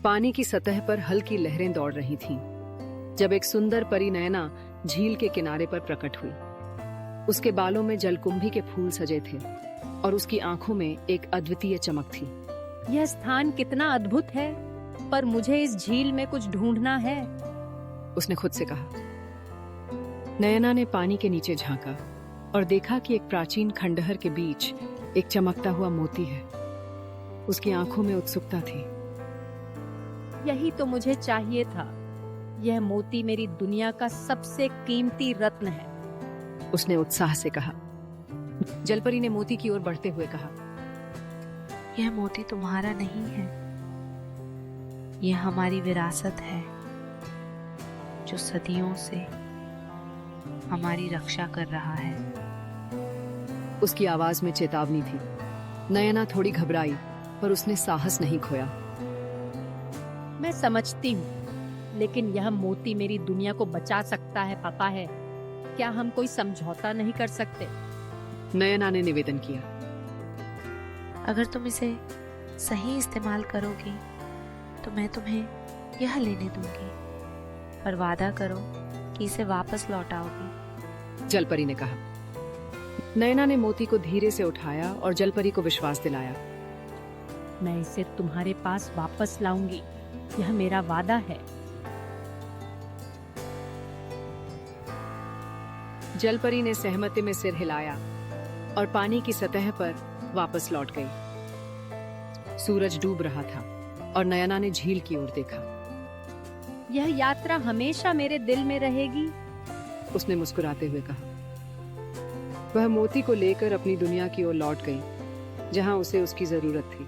पानी की सतह पर हल्की लहरें दौड़ रही थीं, जब एक सुंदर परी नयना झील के किनारे पर प्रकट हुई। उसके बालों में जलकुंभी के फूल सजे थे और उसकी आंखों में एक अद्वितीय चमक थी। यह स्थान कितना अद्भुत है, पर मुझे इस झील में कुछ ढूंढना है, उसने खुद से कहा। नयना ने पानी के नीचे झांका और देखा कि एक प्राचीन खंडहर के बीच एक चमकता हुआ मोती है। उसकी आंखों में उत्सुकता थी। यही तो मुझे चाहिए था। यह मोती मेरी दुनिया का सबसे कीमती रत्न है, उसने उत्साह से कहा। जलपरी ने मोती की ओर बढ़ते हुए कहा, यह मोती तुम्हारा नहीं है, यह हमारी विरासत है जो सदियों से हमारी रक्षा कर रहा है। उसकी आवाज में चेतावनी थी। नयना थोड़ी घबराई, पर उसने साहस नहीं खोया। मैं समझती हूँ, लेकिन यह मोती मेरी दुनिया को बचा सकता है, पता है। क्या हम कोई समझौता नहीं कर सकते? नयना ने निवेदन किया। अगर तुम इसे सही इस्तेमाल करोगी तो मैं तुम्हें यह लेने दूंगी, पर वादा करो कि इसे वापस लौटाओगी। जलपरी ने कहा। नयना ने मोती को धीरे से उठाया और जलपरी को विश्वास दिलाया। मैं इसे तुम्हारे पास वापस लाऊंगी, यह मेरा वादा है। जलपरी ने सहमति में सिर हिलाया और पानी की सतह पर वापस लौट गई। सूरज डूब रहा था और नयना ने झील की ओर देखा। यह यात्रा हमेशा मेरे दिल में रहेगी, उसने मुस्कुराते हुए कहा। वह मोती को लेकर अपनी दुनिया की ओर लौट गई, जहां उसे उसकी जरूरत थी।